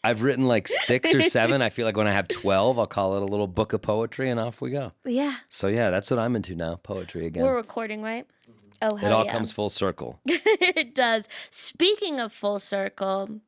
I've written like 6 or 7. I feel like when I have 12, I'll call it a little book of poetry, and off we go. Yeah. So yeah, that's what I'm into now, poetry again. We're recording, right? Oh, hell It all yeah. comes full circle. It does. Speaking of full circle,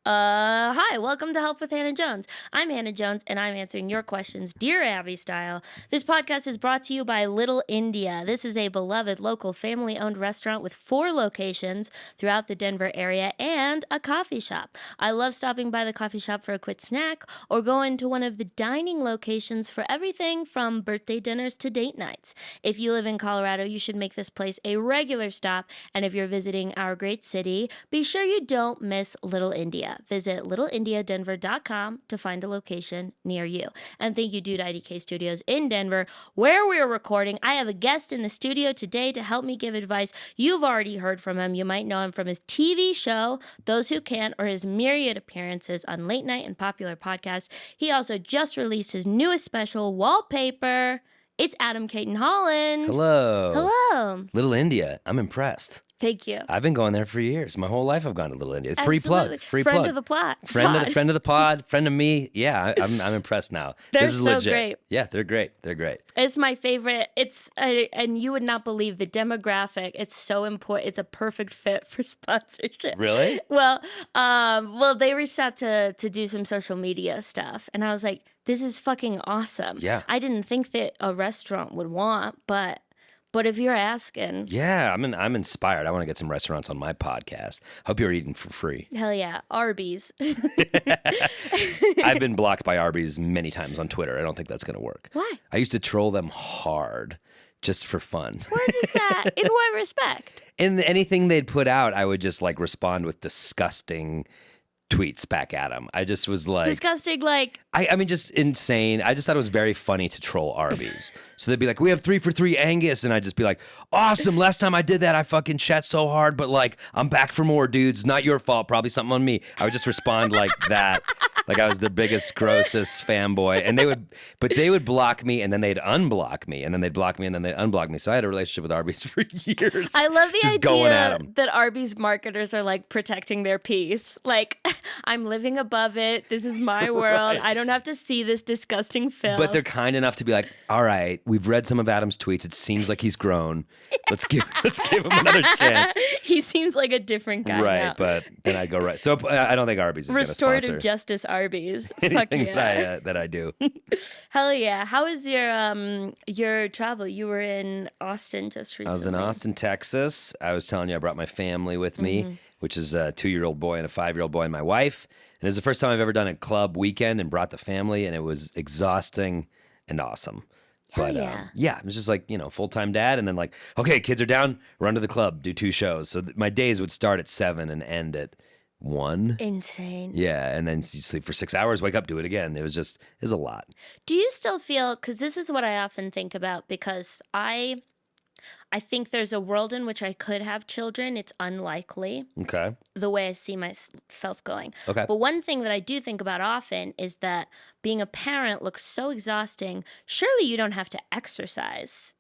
hi, welcome to Help with Hannah Jones. I'm Hannah Jones, and I'm answering your questions, Dear Abby style. This podcast is brought to you by Little India. This is a beloved local family-owned restaurant with 4 locations throughout the Denver area and a coffee shop. I love stopping by the coffee shop for a quick snack or going to one of the dining locations for everything from birthday dinners to date nights. If you live in Colorado, you should make this place a regular stop, and if you're visiting our great city, be sure you don't miss Little India. Visit littleindiadenver.com to find a location near you. And thank you, Dude IDK Studios in Denver, where we're recording. I have a guest in the studio today to help me give advice. You've already heard from him. You might know him from his TV show, Those Who Can't, or his myriad appearances on late night and popular podcasts. He also just released his newest special, Wallpaper. It's Adam Caton Holland. Hello. Hello. Little India. I'm impressed. Thank you. I've been going there for years. My whole life I've gone to Little India. Absolutely. Free plug. Free friend plug. Of the plot. Friend of the pod. Friend of me. Yeah, I'm impressed now. They're this is so legit. great. Yeah, they're great. They're great. It's my favorite. And you would not believe the demographic. It's so important. It's a perfect fit for sponsorship. Really? Well, they reached out to do some social media stuff, and I was like, this is fucking awesome. Yeah. I didn't think that a restaurant would want, but if you're asking, Yeah, I'm inspired. I want to get some restaurants on my podcast. Hope you're eating for free. hell yeah, Arby's. I've been blocked by Arby's many times on Twitter. I don't think that's going to work. Why? I used to troll them hard just for fun. What is that? In what respect? And anything they'd put out, I would just like respond with disgusting tweets back at them. I just was like... Disgusting, like... I mean, just insane. I just thought it was very funny to troll Arby's. So they'd be like, we have 3 for 3 Angus. And I'd just be like, awesome. Last time I did that, I fucking shat so hard. But like, I'm back for more, dudes. Not your fault. Probably something on me. I would just respond like that. Like I was the biggest, grossest fanboy. And they would block me and then they'd unblock me. And then they'd block me and then they'd unblock me. So I had a relationship with Arby's for years. I love the just going at idea 'em. that Arby's marketers are like protecting their peace. Like, I'm living above it. This is my world. Right. I don't have to see this disgusting film. But they're kind enough to be like, all right, we've read some of Adam's tweets. It seems like he's grown. Let's give him another chance. He seems like a different guy Right, now. but then I go right. So I don't think Arby's is going to Restorative sponsor justice Arby's. Fuck anything yeah. that I do. Hell yeah. How was your travel? You were in Austin just recently. I was in Austin, Texas. I was telling you I brought my family with me, which is a 2-year-old boy and a 5-year-old boy and my wife. And it was the first time I've ever done a club weekend and brought the family, and it was exhausting and awesome. Hell But yeah. it was just like, full-time dad, and then like, okay, kids are down, run to the club, do 2 shows. So my days would start at 7 and end at 1. Insane. Yeah, and then you sleep for 6 hours, wake up, do it again. It was a lot. Do you still feel, because this is what I often think about, because I think there's a world in which I could have children. It's unlikely Okay. the way I see myself going. Okay. But one thing that I do think about often is that being a parent looks so exhausting. Surely you don't have to exercise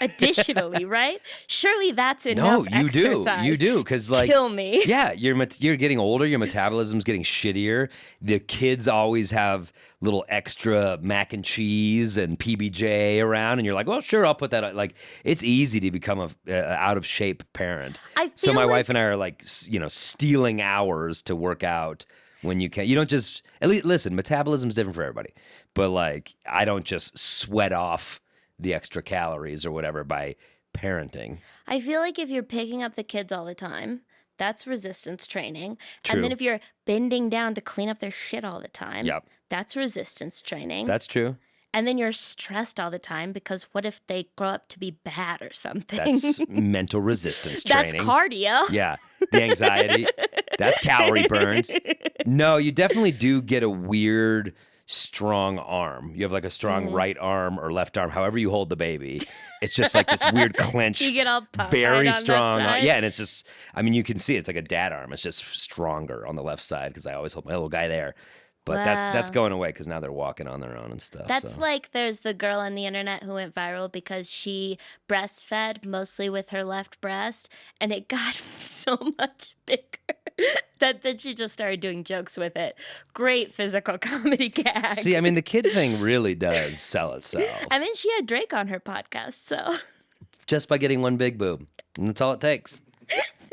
additionally, right? Surely that's enough No, you exercise. You do, because like... Kill me. Yeah, you're getting older, your metabolism's getting shittier. The kids always have little extra mac and cheese and PBJ around, and you're like, well, sure, I'll put that on. Like, it's easy to become a out of shape parent. So feel my like- wife and I are like, stealing hours to work out when you can. You don't just, at least, listen, metabolism's different for everybody, but like, I don't just sweat off the extra calories or whatever by parenting. I feel like if you're picking up the kids all the time, that's resistance training. True. And then if you're bending down to clean up their shit all the time, Yep. that's resistance training. That's true. And then you're stressed all the time because what if they grow up to be bad or something? That's mental resistance That's training. cardio. Yeah, the anxiety. That's calorie burns. No, you definitely do get a weird, strong arm. You have like a strong right arm or left arm, however you hold the baby. It's just like this weird clenched, You get all puffed very on that strong arm. side. Yeah, and it's just, I mean, you can see it's like a dad arm. It's just stronger on the left side because I always hold my little guy there. But that's Wow. going away because now they're walking on their own and stuff. That's so. like there's the girl on the internet who went viral because she breastfed mostly with her left breast and it got so much bigger. Then she just started doing jokes with it. Great physical comedy gag. See, I mean, the kid thing really does sell itself. And then she had Drake on her podcast, so Just by getting one big boob. And that's all it takes.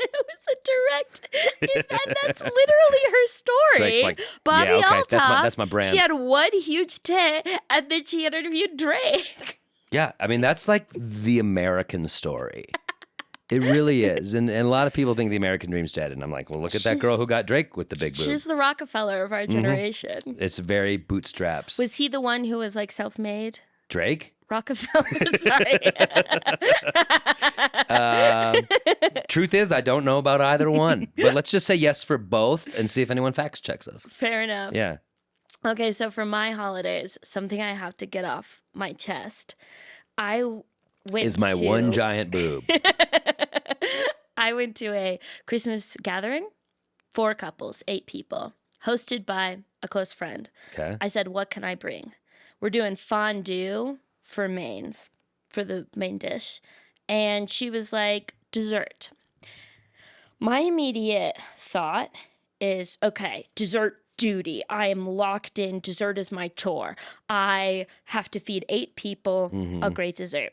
it was a direct, and that's literally her story. Drake's like, Bobby yeah, okay, Altoff, that's my brand. She had one huge tit, and then she interviewed Drake. Yeah, I mean, that's like the American story. It really is. And a lot of people think the American dream's dead. And I'm like, well, look at that girl who got Drake with the big boob. She's the Rockefeller of our generation. It's very bootstraps. Was he the one who was like self-made? Drake? Rockefeller, sorry. Truth is, I don't know about either one. But let's just say yes for both and see if anyone fact checks us. Fair enough. Yeah. Okay, so for my holidays, something I have to get off my chest. I went Is my to... one giant boob. I went to a Christmas gathering, 4 couples, 8 people, hosted by a close friend. Okay. I said, what can I bring? We're doing fondue for mains, for the main dish. And she was like, dessert. My immediate thought is, okay, dessert duty. I am locked in. Dessert is my chore. I have to feed 8 people a great dessert.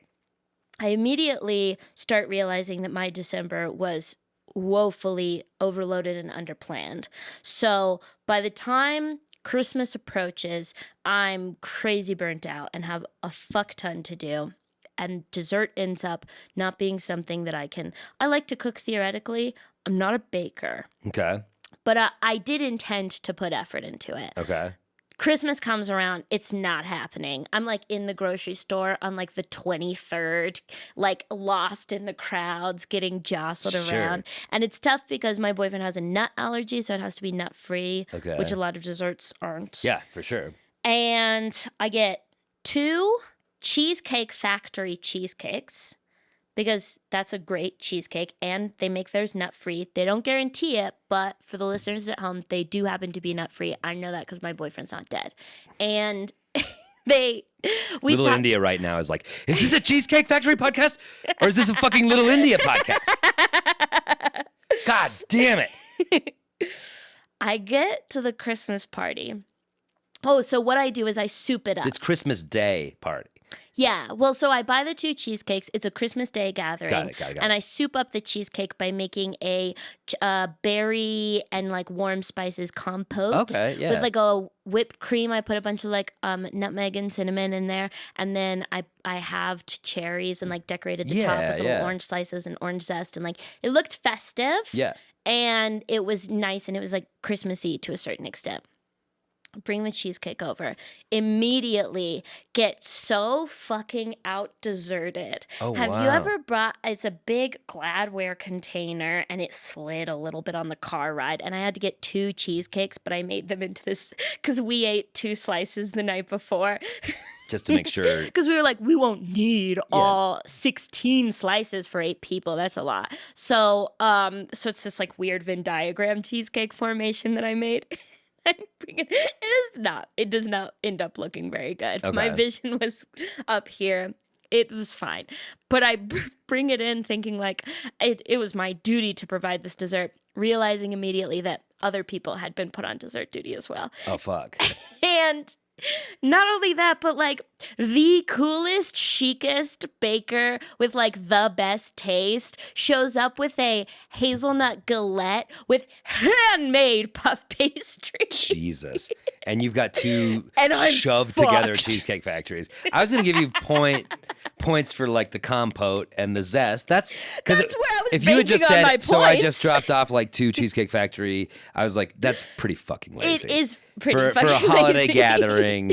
I immediately start realizing that my December was woefully overloaded and underplanned. So by the time Christmas approaches, I'm crazy burnt out and have a fuck ton to do. And dessert ends up not being something that I like to cook theoretically. I'm not a baker. Okay. But I did intend to put effort into it. Okay. Christmas comes around, it's not happening. I'm like in the grocery store on like the 23rd, like lost in the crowds, getting jostled around. And it's tough because my boyfriend has a nut allergy, so it has to be nut free, which a lot of desserts aren't. Yeah, for sure. And I get 2 Cheesecake Factory cheesecakes, because that's a great cheesecake, and they make theirs nut-free. They don't guarantee it, but for the listeners at home, they do happen to be nut-free. I know that because my boyfriend's not dead. And Little India right now is like, is this a Cheesecake Factory podcast? Or is this a fucking Little India podcast? God damn it. I get to the Christmas party. Oh, so what I do is I soup it up. It's Christmas Day party. Yeah. Well, so I buy the 2 cheesecakes. It's a Christmas Day gathering. Got it. And I soup up the cheesecake by making a berry and like warm spices compote. Okay, yeah. With like a whipped cream. I put a bunch of like nutmeg and cinnamon in there. And then I halved cherries and like decorated the top with little orange slices and orange zest. And like it looked festive. Yeah. And it was nice and it was like Christmassy to a certain extent. Bring the cheesecake over, immediately get so fucking out desserted. Oh, Have wow. you ever it's a big Gladware container and it slid a little bit on the car ride and I had to get 2 cheesecakes, but I made them into this because we ate 2 slices the night before. Just to make sure. Because we were like, we won't need all 16 slices for 8 people. That's a lot. So it's this like weird Venn diagram cheesecake formation that I made. It does not end up looking very good. Okay. My vision was up here. It was fine. But I bring it in thinking like it was my duty to provide this dessert, realizing immediately that other people had been put on dessert duty as well. Oh, fuck. And not only that, but like the coolest, chicest baker with like the best taste shows up with a hazelnut galette with handmade puff pastry. Jesus. And you've got 2 And I'm shoved fucked. together Cheesecake Factories. I was going to give you points for like the compote and the zest. That's where I was if you had just banking on said, my so I points. just dropped off like 2 Cheesecake Factory, I was like, that's pretty fucking lazy. It is pretty for fucking a holiday lazy. gathering.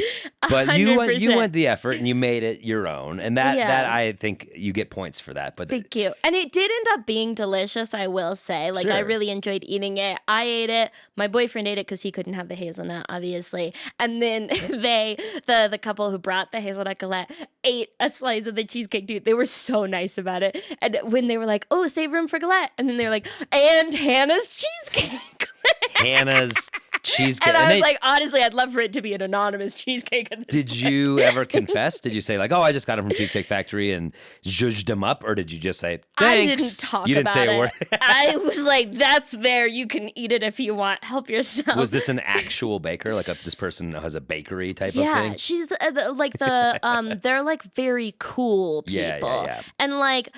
But you 100%. went the effort and you made it your own. And that Yeah. I think you get points for that. But Thank you. And it did end up being delicious, I will say. Like, I Sure. really enjoyed eating it. I ate it. My boyfriend ate it because he couldn't have the hazelnut, obviously. And then the couple who brought the hazelnut galette, ate a slice of the cheesecake, dude. They were so nice about it. And when they were like, oh, save room for galette. And then they were like, and Hannah's cheesecake. Hannah's cheesecake. And I was like, honestly, I'd love for it to be an anonymous cheesecake at this Did point. you ever confess? Did you say like, oh, I just got them from Cheesecake Factory and zhuzhed them up? Or did you just say, thanks? I didn't talk You didn't about say a it. word. I was like, that's there. You can eat it if you want. Help yourself. Was this an actual baker? Like this person has a bakery type of Yeah, thing? she's they're like very cool people. Yeah. And like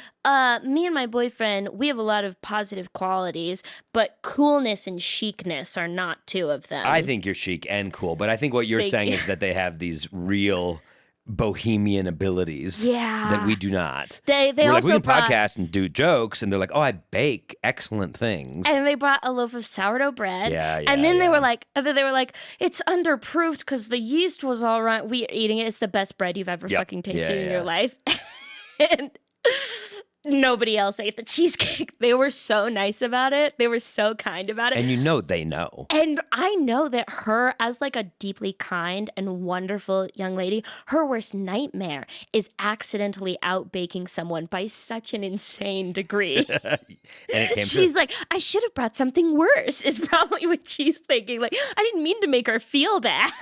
me and my boyfriend, we have a lot of positive qualities, but coolness and chicness are not two of them. I think you're chic and cool, but I think what you're saying is that they have these real bohemian abilities that we do not. They We're also like, we can brought, podcast and do jokes, and they're like, oh, I bake excellent things. and they brought a loaf of sourdough bread. Yeah, and then they were like, it's underproofed because the yeast was all right. We are eating it. It's the best bread you've ever fucking tasted in your life. And nobody else ate the cheesecake. They were so nice about it. They were so kind about it. And they know. And I know that her, as like a deeply kind and wonderful young lady, her worst nightmare is accidentally out baking someone by such an insane degree. And it came She's like, I should have brought something worse, is probably what she's thinking. Like, I didn't mean to make her feel bad.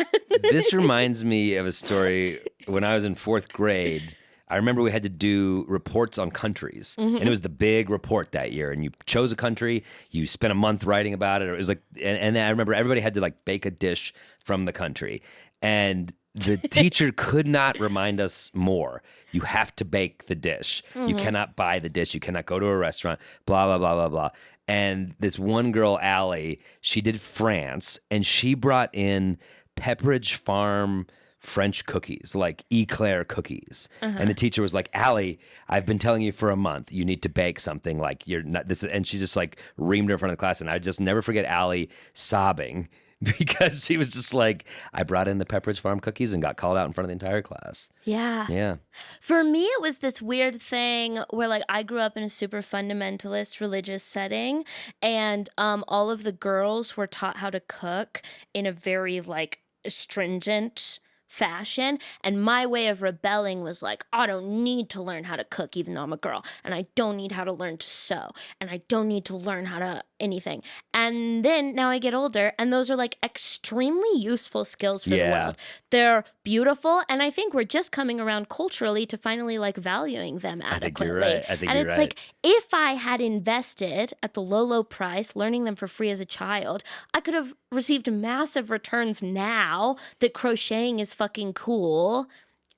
This reminds me of a story when I was in 4th grade. I remember we had to do reports on countries, and it was the big report that year. And you chose a country, you spent a month writing about it. It was like, and I remember everybody had to like bake a dish from the country, and the teacher could not remind us more. You have to bake the dish. You cannot buy the dish. You cannot go to a restaurant. Blah blah blah blah blah. And this one girl, Allie, she did France, and she brought in Pepperidge Farm French cookies, like eclair cookies. And the teacher was like, Allie, I've been telling you for a month, you need to bake something, like you're not this. And she just like reamed her in front of the class. And I just never forget Allie sobbing because she was just like, I brought in the Pepperidge Farm cookies and got called out in front of the entire class. Yeah. For me, it was this weird thing where like I grew up in a super fundamentalist religious setting, and all of the girls were taught how to cook in a very like stringent fashion, and my way of rebelling was like, I don't need to learn how to cook even though I'm a girl, and I don't need how to learn to sew, and I don't need to learn how to anything. And then now I get older, and those are like extremely useful skills for the world. They're beautiful, and I think we're just coming around culturally to finally like valuing them adequately. I think and you're it's right. like, if I had invested at the low price learning them for free as a child, I could have received massive returns now that crocheting is fucking cool.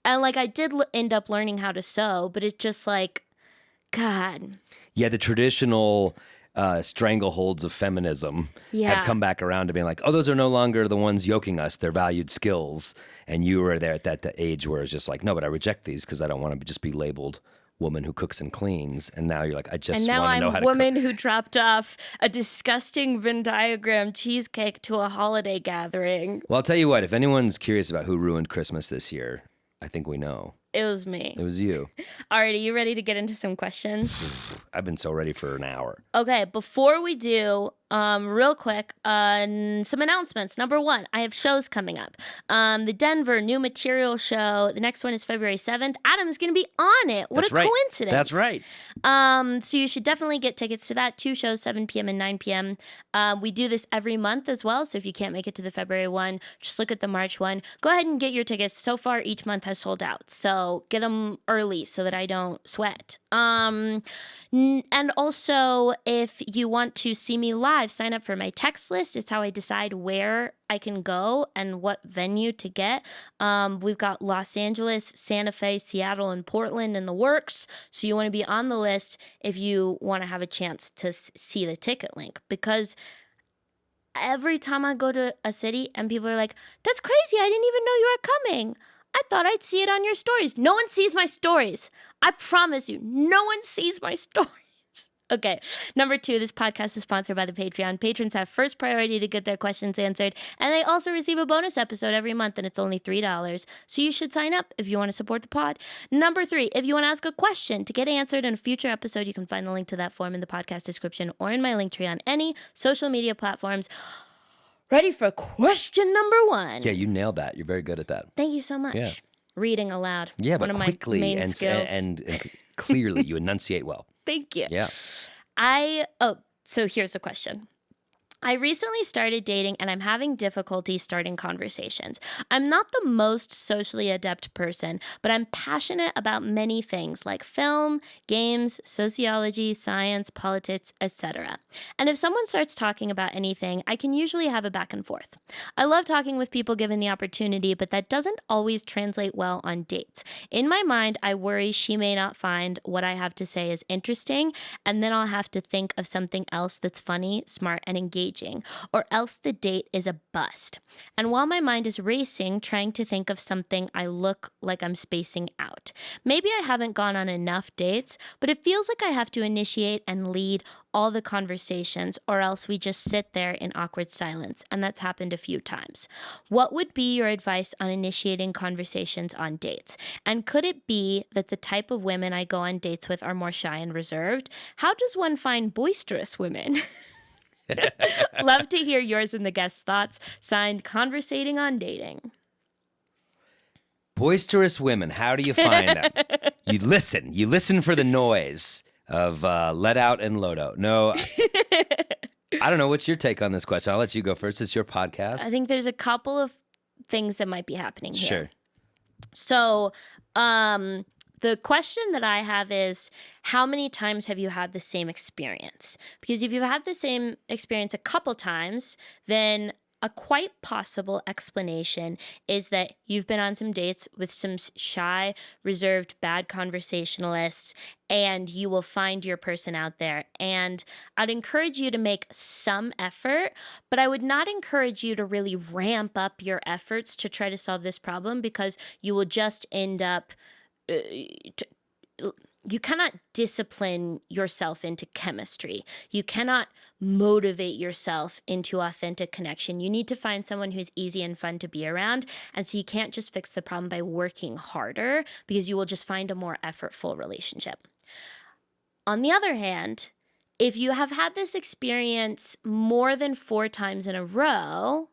And like I did end up learning how to sew, but it's just like, God. Yeah, the traditional strangleholds of feminism have come back around to being like, oh, those are no longer the ones yoking us. They're valued skills. And you were there at that age where it's just like, no, but I reject these because I don't want to just be labeled woman who cooks and cleans. And now you're like, I just want to know how to cook. And now I'm a woman who dropped off a disgusting Venn diagram cheesecake to a holiday gathering. Well, I'll tell you what, if anyone's curious about who ruined Christmas this year, I think we know. It was me. It was you. All right, are you ready to get into some questions? I've been so ready for an hour. Okay, before we do, real quick, some announcements. Number 1, I have shows coming up. The Denver New Material Show. The next one is February 7th. Adam's going to be on it. What That's a right. coincidence. That's right. So you should definitely get tickets to that. 2 shows, 7 p.m. and 9 p.m. We do this every month as well. So if you can't make it to the February one, just look at the March one. Go ahead and get your tickets. So far, each month has sold out. So get them early so that I don't sweat. And also, if you want to see me live, sign up for my text list. It's how I decide where I can go and what venue to get. We've got Los Angeles, Santa Fe, Seattle, and Portland in the works. So you want to be on the list if you want to have a chance to see the ticket link. Because every time I go to a city and people are like, that's crazy, I didn't even know you were coming. I thought I'd see it on your stories. No one sees my stories. I promise you, no one sees my stories. Okay, number 2, this podcast is sponsored by the Patreon. Patrons have first priority to get their questions answered, and they also receive a bonus episode every month, and it's only $3. So you should sign up if you want to support the pod. Number 3, if you want to ask a question to get answered in a future episode, you can find the link to that form in the podcast description or in my link tree on any social media platforms. Ready for question number 1. Yeah, you nailed that. You're very good at that. Thank you so much. Yeah. Reading aloud. Yeah, one but of quickly my main skills. and clearly you enunciate well. Thank you. Yeah. So here's a question. I recently started dating and I'm having difficulty starting conversations. I'm not the most socially adept person, but I'm passionate about many things like film, games, sociology, science, politics, etc. And if someone starts talking about anything, I can usually have a back and forth. I love talking with people given the opportunity, but that doesn't always translate well on dates. In my mind, I worry she may not find what I have to say is interesting, and then I'll have to think of something else that's funny, smart, and engaging, or else the date is a bust. And while my mind is racing, trying to think of something, I look like I'm spacing out. Maybe I haven't gone on enough dates, but it feels like I have to initiate and lead all the conversations, or else we just sit there in awkward silence, and that's happened a few times. What would be your advice on initiating conversations on dates? And could it be that the type of women I go on dates with are more shy and reserved? How does one find boisterous women? Love to hear yours and the guest's thoughts. Signed, Conversating on Dating. Boisterous women, how do you find them? You listen for the noise of let out and lodo. No, I don't know. What's your take on this question? I'll let you go first. It's your podcast. I think there's a couple of things that might be happening here. Sure. So, the question that I have is, how many times have you had the same experience? Because if you've had the same experience a couple times, then a quite possible explanation is that you've been on some dates with some shy, reserved, bad conversationalists, and you will find your person out there. And I'd encourage you to make some effort, but I would not encourage you to really ramp up your efforts to try to solve this problem, because you will just end up you cannot discipline yourself into chemistry. You cannot motivate yourself into authentic connection. You need to find someone who's easy and fun to be around. And so you can't just fix the problem by working harder, because you will just find a more effortful relationship. On the other hand, if you have had this experience more than 4 times in a row,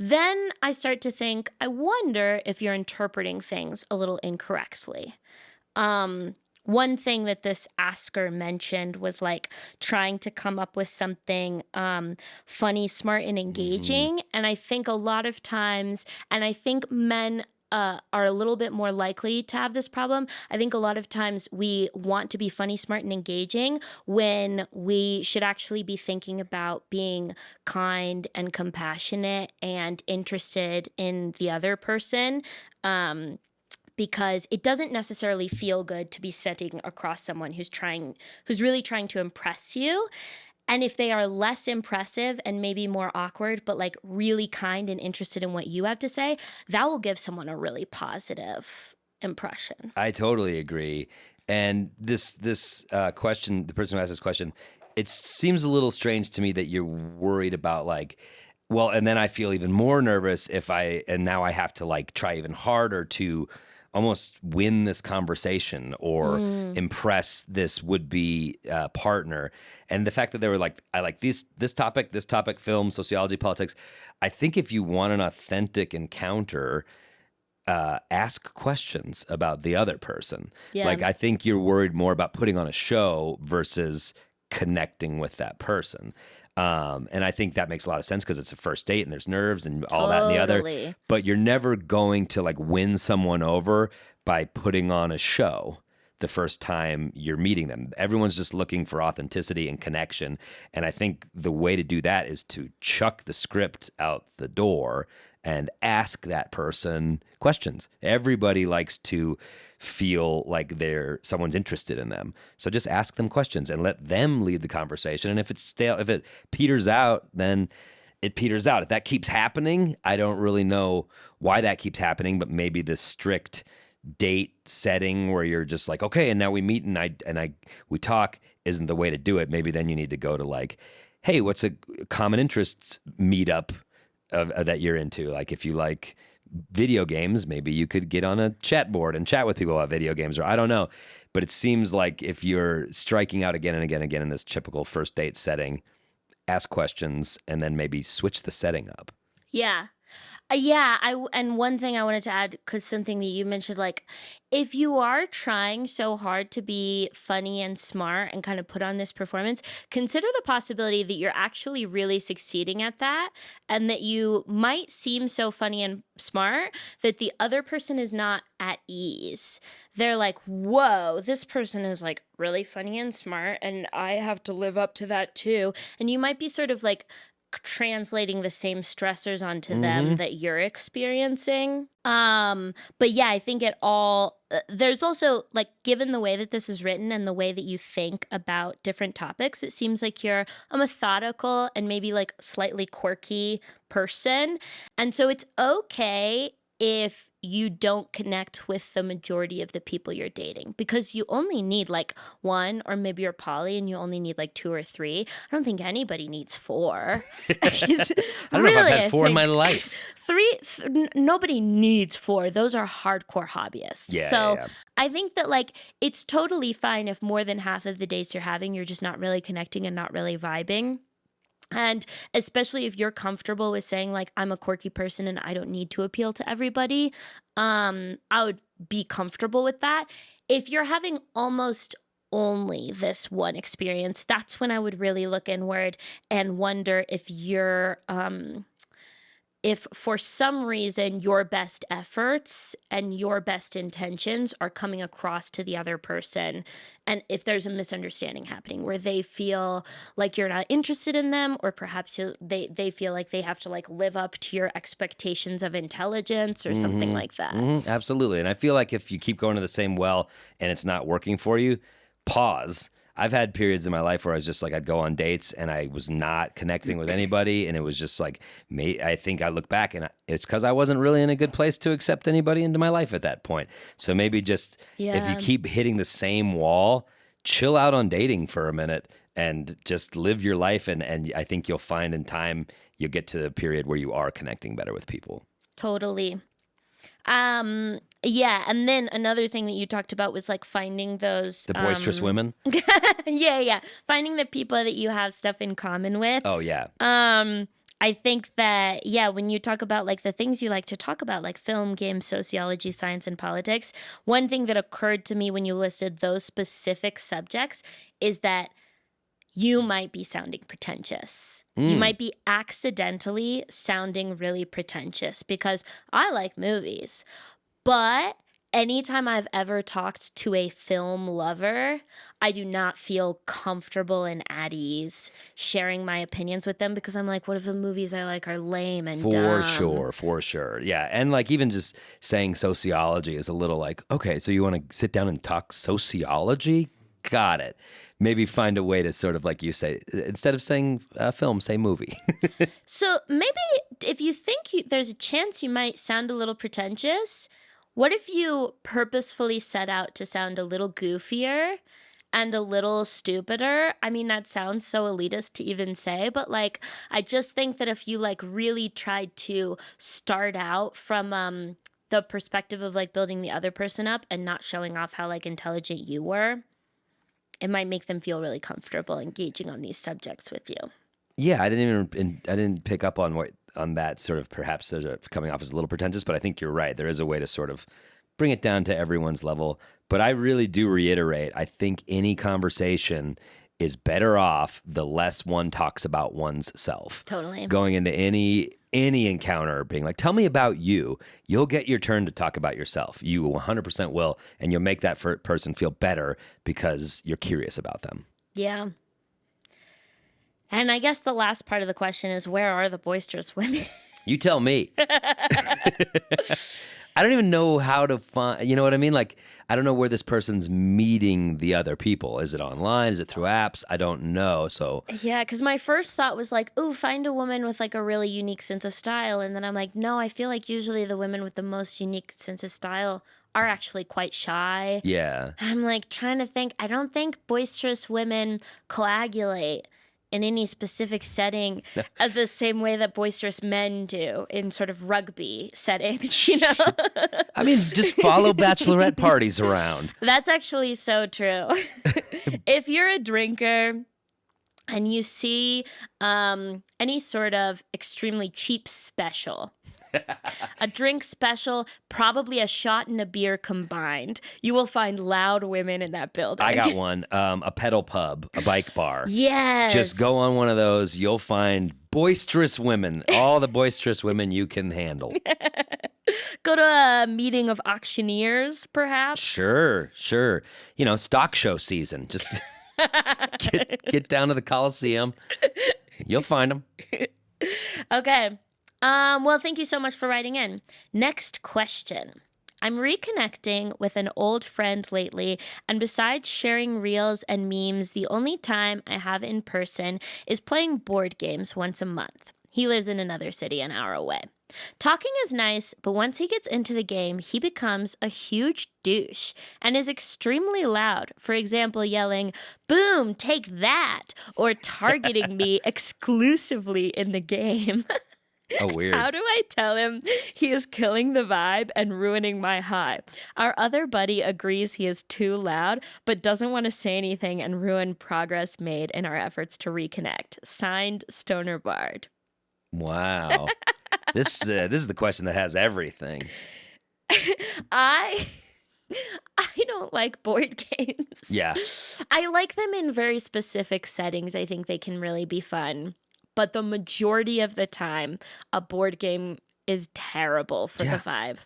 then I start to think, I wonder if you're interpreting things a little incorrectly. One thing that this asker mentioned was like trying to come up with something funny, smart, and engaging. And I think a lot of times, and I think men are a little bit more likely to have this problem. I think a lot of times we want to be funny, smart, and engaging when we should actually be thinking about being kind and compassionate and interested in the other person. Because it doesn't necessarily feel good to be sitting across someone who's really trying to impress you. And if they are less impressive and maybe more awkward, but like really kind and interested in what you have to say, that will give someone a really positive impression. I totally agree. And this question, the person who asked this question, it seems a little strange to me that you're worried about like, well, and then I feel even more nervous and now I have to like try even harder to almost win this conversation or impress this would-be partner. And the fact that they were like, I like this topic, film, sociology, politics. I think if you want an authentic encounter, ask questions about the other person. Yeah. Like, I think you're worried more about putting on a show versus connecting with that person. And I think that makes a lot of sense because it's a first date and there's nerves and all that and the other. But you're never going to like win someone over by putting on a show the first time you're meeting them. Everyone's just looking for authenticity and connection. And I think the way to do that is to chuck the script out the door and ask that person questions. Everybody likes to feel like someone's interested in them. So just ask them questions and let them lead the conversation. And if it's stale, if it peters out, then it peters out. If that keeps happening, I don't really know why that keeps happening, but maybe this strict date setting where you're just like, okay, and now we meet and we talk isn't the way to do it. Maybe then you need to go to like, hey, what's a common interest meetup that you're into? Like if you like video games, maybe you could get on a chat board and chat with people about video games, or I don't know. But it seems like if you're striking out again and again and again in this typical first date setting, ask questions and then maybe switch the setting up. Yeah. And one thing I wanted to add, because something that you mentioned, like, if you are trying so hard to be funny and smart and kind of put on this performance, consider the possibility that you're actually really succeeding at that, and that you might seem so funny and smart that the other person is not at ease. They're like, whoa, this person is like really funny and smart, and I have to live up to that too. And you might be sort of like translating the same stressors onto them that you're experiencing. But yeah, I think it all there's also, like, given the way that this is written and the way that you think about different topics, it seems like you're a methodical and maybe like slightly quirky person. And so it's okay if you don't connect with the majority of the people you're dating, because you only need like one, or maybe you're poly and you only need like two or three. I don't think anybody needs four. I don't know if I've had four in my life. Nobody needs four. Those are hardcore hobbyists. Yeah. I think that like it's totally fine if more than half of the dates you're having, you're just not really connecting and not really vibing. And especially if you're comfortable with saying, like, I'm a quirky person and I don't need to appeal to everybody, I would be comfortable with that. If you're having almost only this one experience, that's when I would really look inward and wonder if if for some reason your best efforts and your best intentions are coming across to the other person, and if there's a misunderstanding happening where they feel like you're not interested in them, or perhaps they feel like they have to like live up to your expectations of intelligence or something like that. Absolutely. And I feel like if you keep going to the same well and it's not working for you, pause. I've had periods in my life where I was just like, I'd go on dates and I was not connecting with anybody. And it was just like, I think I look back and it's because I wasn't really in a good place to accept anybody into my life at that point. So maybe just if you keep hitting the same wall, chill out on dating for a minute and just live your life. And I think you'll find in time, you'll get to the period where you are connecting better with people. Totally. Yeah, and then another thing that you talked about was like finding those The boisterous women. yeah, finding the people that you have stuff in common with. Oh yeah. I think that, yeah, when you talk about like the things you like to talk about, like film, games, sociology, science, and politics, one thing that occurred to me when you listed those specific subjects is that you might be sounding pretentious. You might be accidentally sounding really pretentious, because I like movies. But anytime I've ever talked to a film lover, I do not feel comfortable and at ease sharing my opinions with them, because I'm like, what if the movies I like are lame and dumb? For sure. Yeah. And like even just saying sociology is a little like, okay, so you want to sit down and talk sociology? Got it. Maybe find a way to sort of, like you say, instead of saying film, say movie. So maybe if you think there's a chance you might sound a little pretentious, what if you purposefully set out to sound a little goofier and a little stupider? I mean, that sounds so elitist to even say, but like, I just think that if you like really tried to start out from the perspective of like building the other person up and not showing off how like intelligent you were, it might make them feel really comfortable engaging on these subjects with you. Yeah, I didn't pick up on that sort of perhaps coming off as a little pretentious, but I think you're right. There is a way to sort of bring it down to everyone's level. But I really do reiterate, I think any conversation is better off the less one talks about one's self. Totally. Going into any encounter being like, tell me about you. You'll get your turn to talk about yourself. You 100% will. And you'll make that person feel better because you're curious about them. Yeah. And I guess the last part of the question is, where are the boisterous women? You tell me. I don't even know how to find, you know what I mean? Like, I don't know where this person's meeting the other people. Is it online? Is it through apps? I don't know. So yeah, because my first thought was like, ooh, find a woman with like a really unique sense of style. And then I'm like, no, I feel like usually the women with the most unique sense of style are actually quite shy. yeah. I'm like trying to think. I don't think boisterous women coagulate in any specific setting the same way that boisterous men do in sort of rugby settings, you know? I mean, just follow bachelorette parties around. That's actually so true. If you're a drinker and you see any sort of extremely cheap special A drink special, probably a shot and a beer combined. You will find loud women in that building. I got one. A pedal pub, a bike bar. Yes. Just go on one of those. You'll find boisterous women, all the boisterous women you can handle. Go to a meeting of auctioneers, perhaps. Sure. You know, stock show season. Just get down to the Coliseum. You'll find them. Okay. Well, thank you so much for writing in. Next question. I'm reconnecting with an old friend lately, and besides sharing reels and memes, the only time I have in person is playing board games once a month. He lives in another city an hour away. Talking is nice, but once he gets into the game, he becomes a huge douche and is extremely loud. For example, yelling, "Boom, take that," or targeting me exclusively in the game. Oh, weird. How do I tell him he is killing the vibe and ruining my high? Our other buddy agrees he is too loud, but doesn't want to say anything and ruin progress made in our efforts to reconnect. Signed, Stoner Bard. Wow. This is the question that has everything. I don't like board games. Yeah. I like them in very specific settings. I think they can really be fun. But the majority of the time, a board game is terrible for the vibe.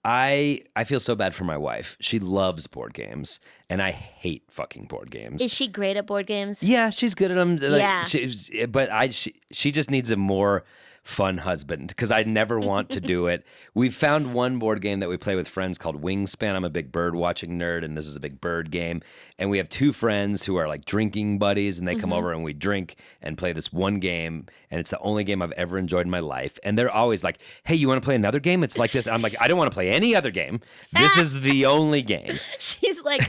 I feel so bad for my wife. She loves board games, and I hate fucking board games. Is she great at board games? Yeah, she's good at them. Like, Yeah. But she just needs a more fun husband because I never want to do it. We've found one board game that we play with friends called Wingspan. I'm a big bird watching nerd, and this is a big bird game. And we have two friends who are like drinking buddies, and they come over and we drink and play this one game. And it's the only game I've ever enjoyed in my life. And they're always like, "Hey, you want to play another game? It's like this." I'm like, "I don't want to play any other game. This is the only game." She's like,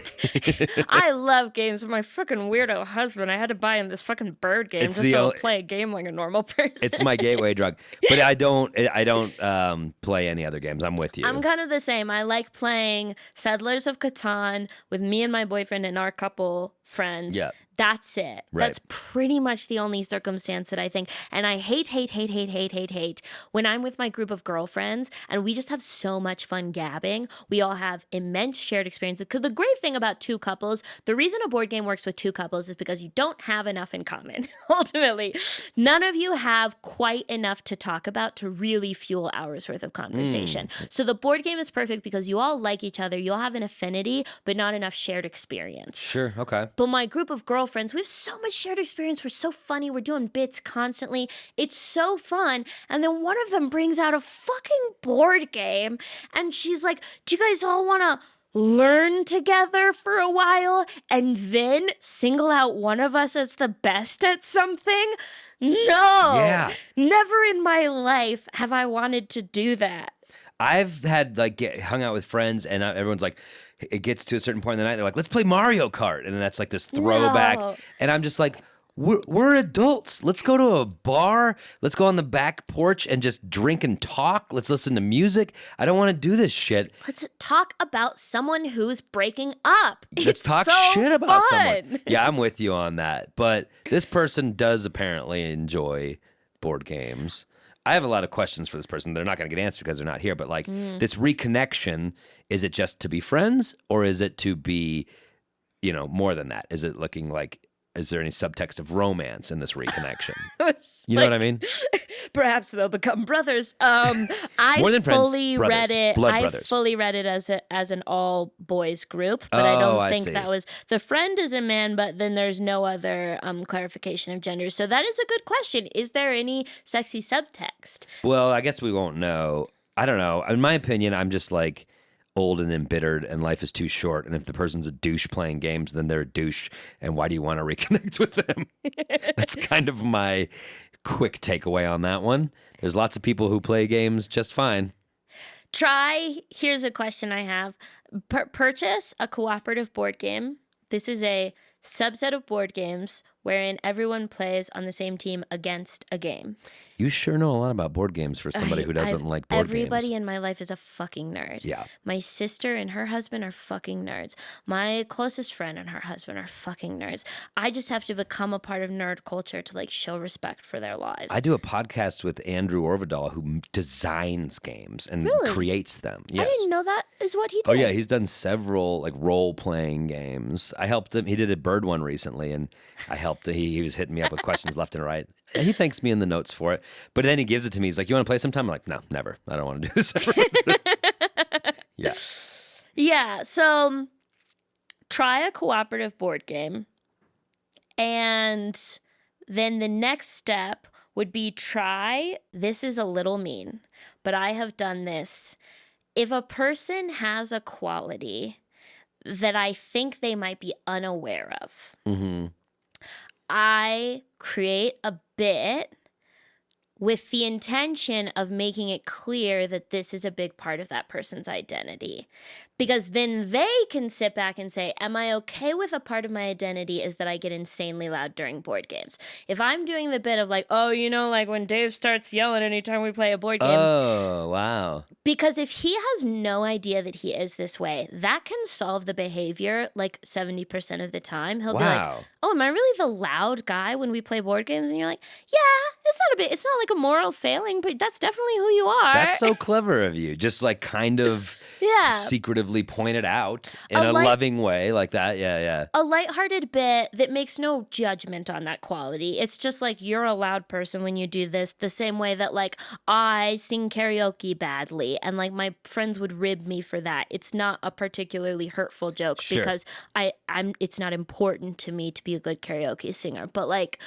"I love games. With my fucking weirdo husband, I had to buy him this fucking bird game just so he'll play a game like a normal person." It's my gateway drug. But I don't play any other games. I'm with you. I'm kind of the same. I like playing Settlers of Catan with me and my boyfriend and our couple friends. Yeah. That's it. Right. That's pretty much the only circumstance that I think. And I hate when I'm with my group of girlfriends and we just have so much fun gabbing. We all have immense shared experiences. Because the great thing about two couples, the reason a board game works with two couples is because you don't have enough in common. Ultimately, none of you have quite enough to talk about to really fuel hours worth of conversation. So the board game is perfect because you all like each other. You all have an affinity, but not enough shared experience. Sure. Okay. But my group of girlfriends, we have so much shared experience. We're so funny. We're doing bits constantly. It's so fun. And then one of them brings out a fucking board game. And she's like, "Do you guys all want to learn together for a while and then single out one of us as the best at something?" No. Yeah. Never in my life have I wanted to do that. I've had hung out with friends and everyone's like, it gets to a certain point in the night, they're like, "Let's play Mario Kart," and then that's like this throwback, No. and I'm just like, we're adults. Let's go to a bar. Let's go on the back porch and just drink and talk. Let's listen to music. I don't want to do this shit. Let's talk about someone who's breaking up. Let's talk so shit about fun. someone. Yeah, I'm with you on that. But this person does apparently enjoy board games. I have a lot of questions for this person. They're not going to get answered because they're not here. But this reconnection, is it just to be friends or is it to be, more than that? Is it looking like, is there any subtext of romance in this reconnection? You know what I mean? Perhaps they'll become brothers. More than friends, fully brothers, read it. blood I brothers. fully read it as an all boys group, but I don't think see. that was the friend is a man, but then there's no other clarification of gender. So that is a good question. Is there any sexy subtext? Well, I guess we won't know. I don't know. In my opinion, I'm just like old and embittered and life is too short. And if the person's a douche playing games, then they're a douche. And why do you want to reconnect with them? That's kind of my quick takeaway on that one. There's lots of people who play games just fine. Here's a question I have. Purchase a cooperative board game. This is a subset of board games wherein everyone plays on the same team against a game. You sure know a lot about board games for somebody who doesn't like board Everybody games. in my life is a fucking nerd. Yeah. My sister and her husband are fucking nerds. My closest friend and her husband are fucking nerds. I just have to become a part of nerd culture to like show respect for their lives. I do a podcast with Andrew Orvidal who designs games and creates them. Yes. I didn't know that is what he did. Oh yeah, he's done several like role-playing games. I helped him. He did a bird one recently, and I helped. He was hitting me up with questions left and right. And he thanks me in the notes for it, but then he gives it to me. He's like, "You want to play sometime?" I'm like, "No, never. I don't want to do this ever." Yeah. Yeah. So try a cooperative board game, and then the next step would be try. This is a little mean, but I have done this. If a person has a quality that I think they might be unaware of, I create a bit with the intention of making it clear that this is a big part of that person's identity. Because then they can sit back and say, am I okay with a part of my identity is that I get insanely loud during board games? If I'm doing the bit of like, oh, you know, like when Dave starts yelling anytime we play a board game. Oh, wow. Because if he has no idea that he is this way, that can solve the behavior like 70% of the time. He'll be like, oh, am I really the loud guy when we play board games? And you're like, yeah, it's not like a moral failing, but that's definitely who you are. That's so clever of you. Just like kind of secretively point it out in a loving way like that. Yeah. A lighthearted bit that makes no judgment on that quality. It's just like you're a loud person when you do this, the same way that like I sing karaoke badly and like my friends would rib me for that. It's not a particularly hurtful joke because I'm it's not important to me to be a good karaoke singer. But like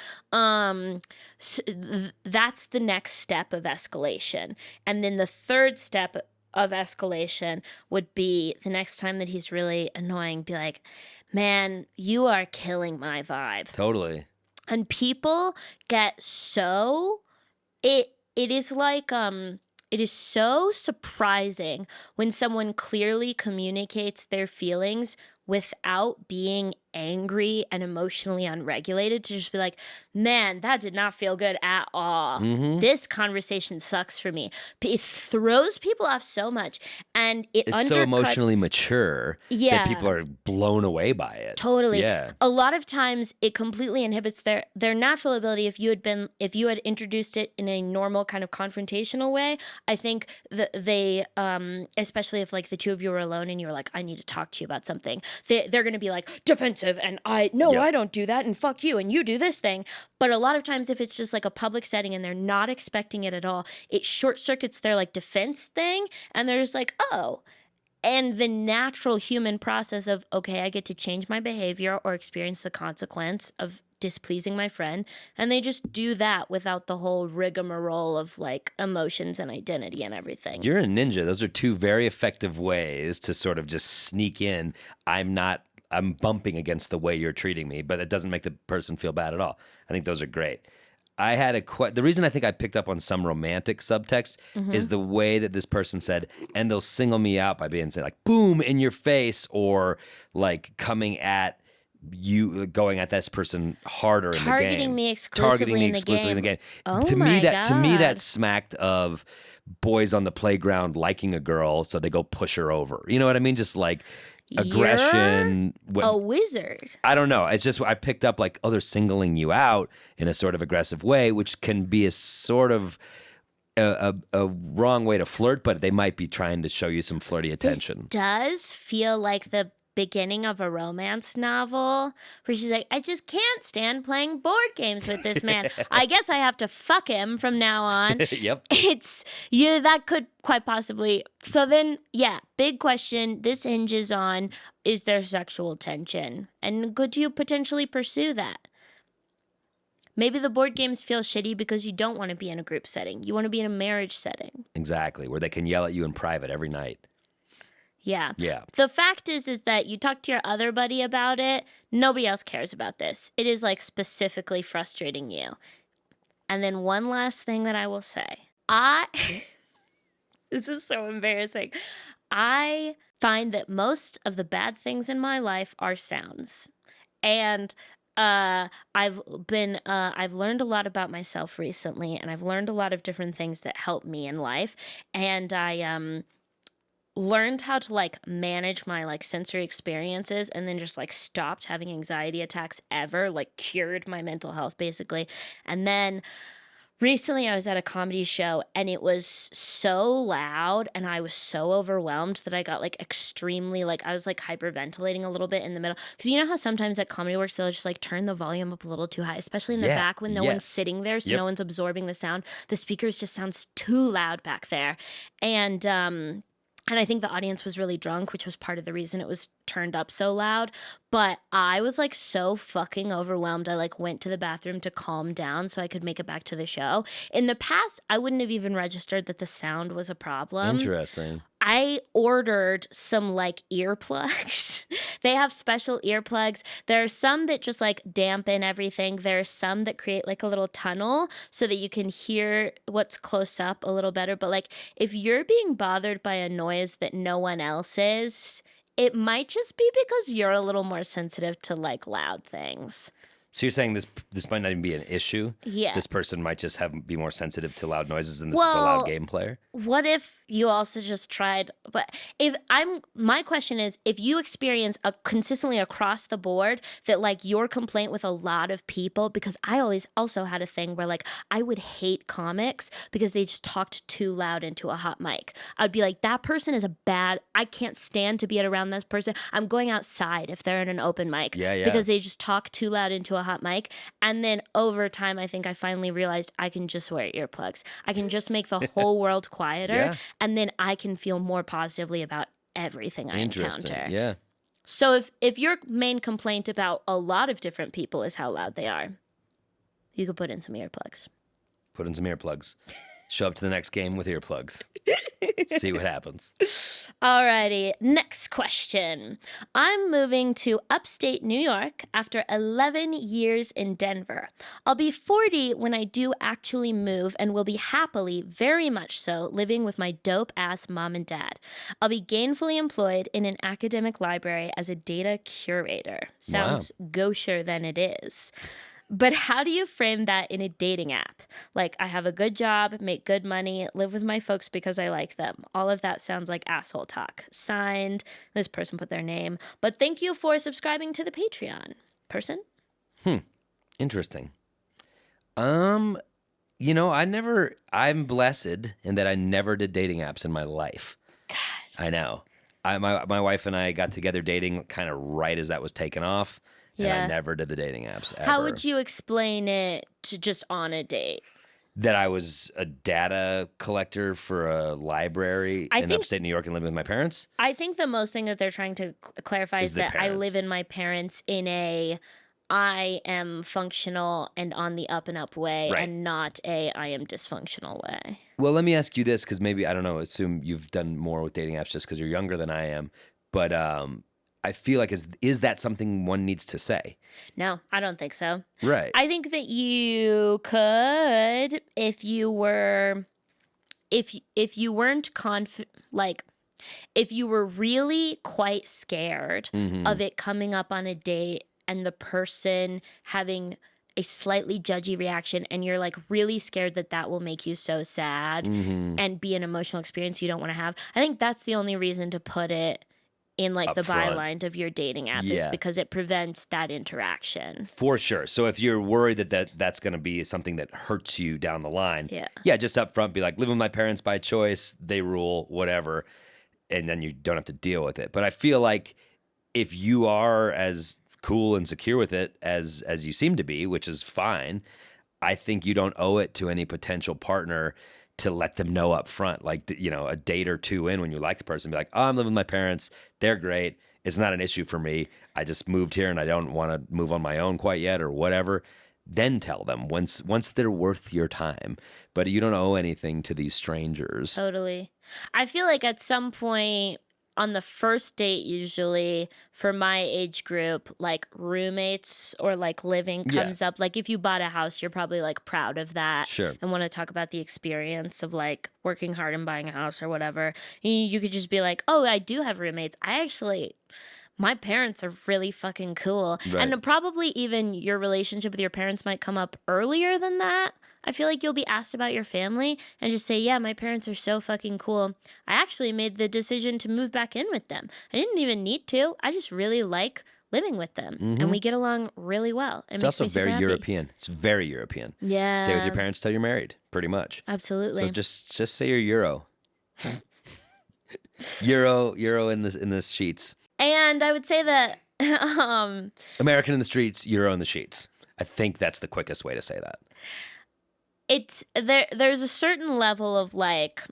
that's the next step of escalation. And then the third step of escalation would be the next time that he's really annoying, be like, man, you are killing my vibe. Totally. And people get so it is like it is so surprising when someone clearly communicates their feelings without being angry and emotionally unregulated, to just be like, man, that did not feel good at all. This conversation sucks for me. It throws people off so much, and it's so emotionally mature that people are blown away by it. Totally. Yeah. A lot of times it completely inhibits their natural ability. If you had introduced it in a normal kind of confrontational way, I think that they especially if like the two of you were alone and you were like, I need to talk to you about something, they're going to be like defensive and I don't do that and fuck you and you do this thing. But a lot of times if it's just like a public setting and they're not expecting it at all, it short circuits their like defense thing and they're just like, oh. And the natural human process of, okay, I get to change my behavior or experience the consequence of displeasing my friend. And they just do that without the whole rigmarole of like emotions and identity and everything. You're a ninja. Those are two very effective ways to sort of just sneak in. I'm bumping against the way you're treating me, but it doesn't make the person feel bad at all. I think those are great. I had the reason I think I picked up on some romantic subtext is the way that this person said, and they'll single me out by being say like, boom, in your face, or like coming at you, going at this person harder in the game. Targeting me exclusively in the game. Oh to my me God. To me that smacked of boys on the playground liking a girl, so they go push her over. You know what I mean? Just like aggression. You're a wizard. I don't know. It's just I picked up like, oh, they're singling you out in a sort of aggressive way, which can be a sort of a wrong way to flirt, but they might be trying to show you some flirty attention. This does feel like the beginning of a romance novel where she's like, I just can't stand playing board games with this man. I guess I have to fuck him from now on. Yep. That could quite possibly. So then, big question. This hinges on, is there sexual tension? And could you potentially pursue that? Maybe the board games feel shitty because you don't want to be in a group setting. You want to be in a marriage setting. Exactly, where they can yell at you in private every night. Yeah. Yeah. The fact is that you talk to your other buddy about it. Nobody else cares about this. It is like specifically frustrating you. And then one last thing that I will say. This is so embarrassing. I find that most of the bad things in my life are sounds. And I've learned a lot about myself recently, and I've learned a lot of different things that help me in life. And I learned how to like manage my like sensory experiences, and then just like stopped having anxiety attacks ever, like cured my mental health basically. And then recently I was at a comedy show, and it was so loud, and I was so overwhelmed that I got like extremely, like I was like hyperventilating a little bit in the middle, because you know how sometimes at Comedy Works they'll just like turn the volume up a little too high, especially in the Yeah. back when no one's Yes. sitting there, so Yep. no one's absorbing the sound. The speakers just sounds too loud back there. And I think the audience was really drunk, which was part of the reason it was turned up so loud. But I was like so fucking overwhelmed. I like went to the bathroom to calm down so I could make it back to the show. In the past, I wouldn't have even registered that the sound was a problem. Interesting. I ordered some like earplugs. They have special earplugs. There are some that just like dampen everything. There are some that create like a little tunnel so that you can hear what's close up a little better. But like if you're being bothered by a noise that no one else is, it might just be because you're a little more sensitive to like loud things. So you're saying this might not even be an issue? Yeah. This person might just be more sensitive to loud noises, and this is a loud game player? What if you also just tried, but my question is, if you experience consistently across the board that like your complaint with a lot of people, because I always also had a thing where like I would hate comics because they just talked too loud into a hot mic. I'd be like, that person is I can't stand to be around this person. I'm going outside if they're in an open mic. Yeah. Because they just talk too loud into a hot mic. And then over time, I think I finally realized I can just wear earplugs. I can just make the whole world quieter, Yeah. and then I can feel more positively about everything I Interesting. encounter. Yeah. So if your main complaint about a lot of different people is how loud they are, you could put in some earplugs. Put in some earplugs. Show up to the next game with earplugs. See what happens. Alrighty, next question. I'm moving to upstate New York after 11 years in Denver. I'll be 40 when I do actually move, and will be happily, very much so, living with my dope-ass mom and dad. I'll be gainfully employed in an academic library as a data curator. Sounds gaucher than it is. But how do you frame that in a dating app? Like, I have a good job, make good money, live with my folks because I like them. All of that sounds like asshole talk. Signed, this person put their name. But thank you for subscribing to the Patreon. Person? Interesting. You know, I'm blessed in that I never did dating apps in my life. God. I know. My wife and I got together dating kind of right as that was taken off. And I never did the dating apps ever. How would you explain it to just on a date? That I was a data collector for a library in upstate New York and living with my parents? I think the most thing that they're trying to clarify is that I live in my parents in I am functional and on the up and up way, and not I am dysfunctional way. Well, let me ask you this, because maybe, I don't know, assume you've done more with dating apps just because you're younger than I am. But I feel like, is that something one needs to say? No, I don't think so. Right. I think that you could, if you were, if you weren't if you were really quite scared of it coming up on a date and the person having a slightly judgy reaction, and you're like really scared that that will make you so sad and be an emotional experience you don't want to have. I think that's the only reason to put it in like the byline of your dating app, is because it prevents that interaction. For sure. So if you're worried that's going to be something that hurts you down the line, just up front be like, live with my parents by choice, they rule, whatever, and then you don't have to deal with it. But I feel like if you are as cool and secure with it as you seem to be, which is fine, I think you don't owe it to any potential partner to let them know up front, like, you know, a date or two in, when you like the person, be like, oh, I'm living with my parents, they're great, it's not an issue for me, I just moved here and I don't want to move on my own quite yet, or whatever. Then tell them once they're worth your time. But you don't owe anything to these strangers. Totally. I feel like at some point on the first date, usually for my age group, like roommates or like living comes up. Like if you bought a house, you're probably like proud of that. Sure. And want to talk about the experience of like working hard and buying a house or whatever. You could just be like, oh, I do have roommates. my parents are really fucking cool. Right. And probably even your relationship with your parents might come up earlier than that. I feel like you'll be asked about your family and just say, yeah, my parents are so fucking cool. I actually made the decision to move back in with them. I didn't even need to. I just really like living with them. And we get along really well. It It's makes also me super very happy. European. It's very European. Yeah. Stay with your parents till you're married, pretty much. Absolutely. So just say you're Euro. Euro in the sheets. And I would say that American in the streets, Euro in the sheets. I think that's the quickest way to say that. it's there's a certain level of like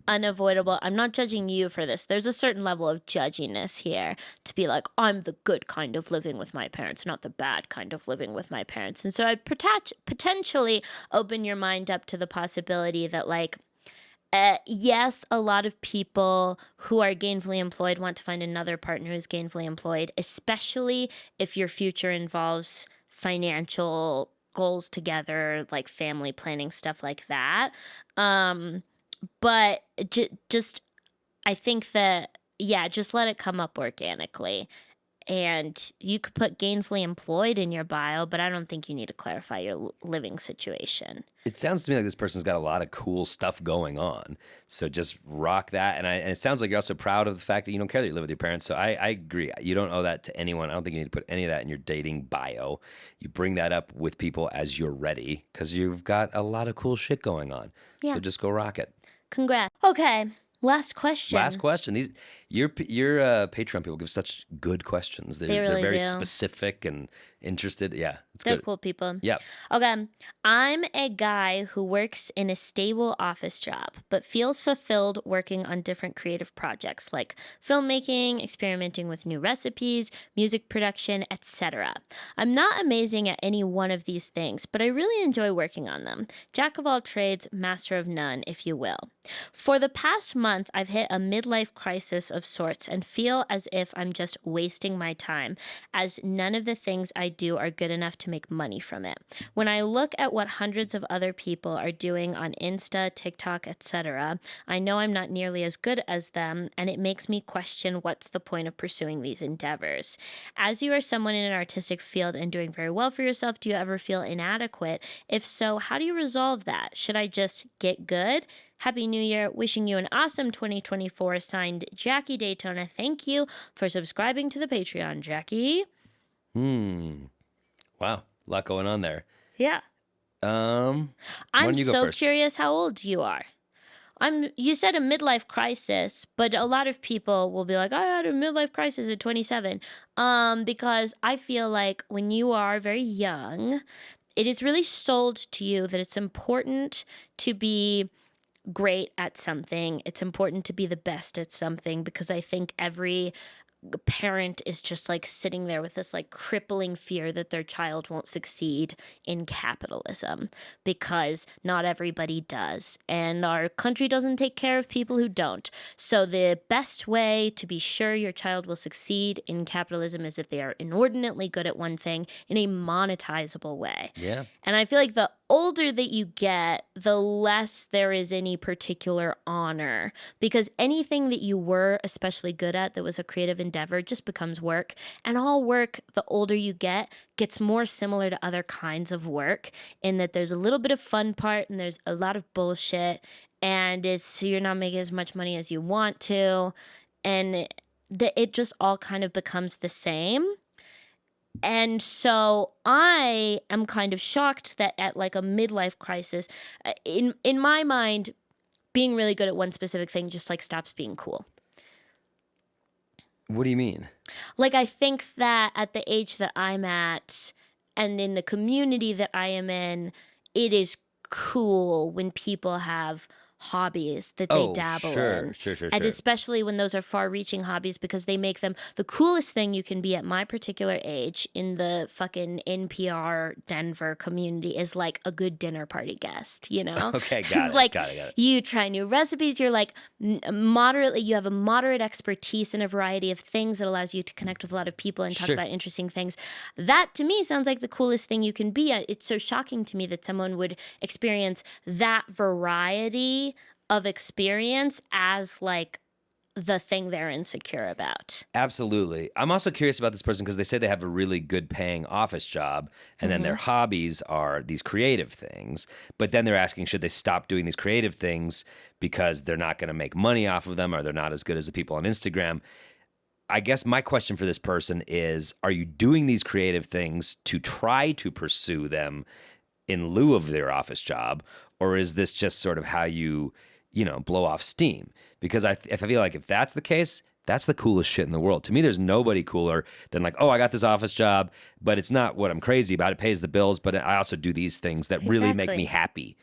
unavoidable. I'm not judging you for this. There's a certain level of judginess here to be like, I'm the good kind of living with my parents, not the bad kind of living with my parents. And so I'd potentially open your mind up to the possibility that like, yes, a lot of people who are gainfully employed want to find another partner who's gainfully employed, especially if your future involves financial goals together, like family planning, stuff like that. But just, I think that, yeah, just let it come up organically. And you could put gainfully employed in your bio, but I don't think you need to clarify your living situation. It sounds to me like this person's got a lot of cool stuff going on. So just rock that. And it sounds like you're also proud of the fact that you don't care that you live with your parents. So I agree. You don't owe that to anyone. I don't think you need to put any of that in your dating bio. You bring that up with people as you're ready because you've got a lot of cool shit going on. Yeah. So just go rock it. Congrats. Okay. Last question. Last question. Your Patreon people give such good questions. They really they're very do. specific and interested. Yeah, it's They're good. cool people. Yeah. Okay. I'm a guy who works in a stable office job, but feels fulfilled working on different creative projects like filmmaking, experimenting with new recipes, music production, etc. I'm not amazing at any one of these things, but I really enjoy working on them. Jack of all trades, master of none, if you will. For the past month, I've hit a midlife crisis of sorts and feel as if I'm just wasting my time, as none of the things I do are good enough to make money from it. When I look at what hundreds of other people are doing on Insta, TikTok, etc., I know I'm not nearly as good as them, and it makes me question what's the point of pursuing these endeavors. As you are someone in an artistic field and doing very well for yourself, do you ever feel inadequate? If so, how do you resolve that? Should I just get good? Happy New Year. Wishing you an awesome 2024. Signed, Jackie Daytona. Thank you for subscribing to the Patreon, Jackie. Wow. A lot going on there. Yeah. Why I'm don't you go so first? curious how old you are. You said a midlife crisis, but a lot of people will be like, I had a midlife crisis at 27. Because I feel like when you are very young, it is really sold to you that it's important to be great at something. It's important to be the best at something, because I think every parent is just like sitting there with this like crippling fear that their child won't succeed in capitalism, because not everybody does, and our country doesn't take care of people who don't. So the best way to be sure your child will succeed in capitalism is if they are inordinately good at one thing in a monetizable way. Yeah. And I feel like the older that you get, the less there is any particular honor, because anything that you were especially good at that was a creative endeavor just becomes work. And all work, the older you get, gets more similar to other kinds of work, in that there's a little bit of fun part and there's a lot of bullshit, and you're not making as much money as you want to, and it just all kind of becomes the same. And so I am kind of shocked that at like a midlife crisis, in my mind, being really good at one specific thing just like stops being cool. What do you mean? Like, I think that at the age that I'm at and in the community that I am in, it is cool when people have hobbies that they dabble in. Sure. And especially when those are far-reaching hobbies, because they make them the coolest thing you can be at my particular age in the fucking NPR Denver community is like a good dinner party guest, you know? Okay, got it. Like, got it. you try new recipes, you're like moderately, you have a moderate expertise in a variety of things that allows you to connect with a lot of people and talk Sure. about interesting things. That to me sounds like the coolest thing you can be. It's so shocking to me that someone would experience that variety of experience as like the thing they're insecure about. Absolutely. I'm also curious about this person because they say they have a really good paying office job and then their hobbies are these creative things. But then they're asking, should they stop doing these creative things because they're not going to make money off of them or they're not as good as the people on Instagram? I guess my question for this person is, are you doing these creative things to try to pursue them in lieu of their office job? Or is this just sort of how you blow off steam? Because if I feel like if that's the case, that's the coolest shit in the world. To me, there's nobody cooler than like, oh, I got this office job, but it's not what I'm crazy about. It pays the bills, but I also do these things that really make me happy.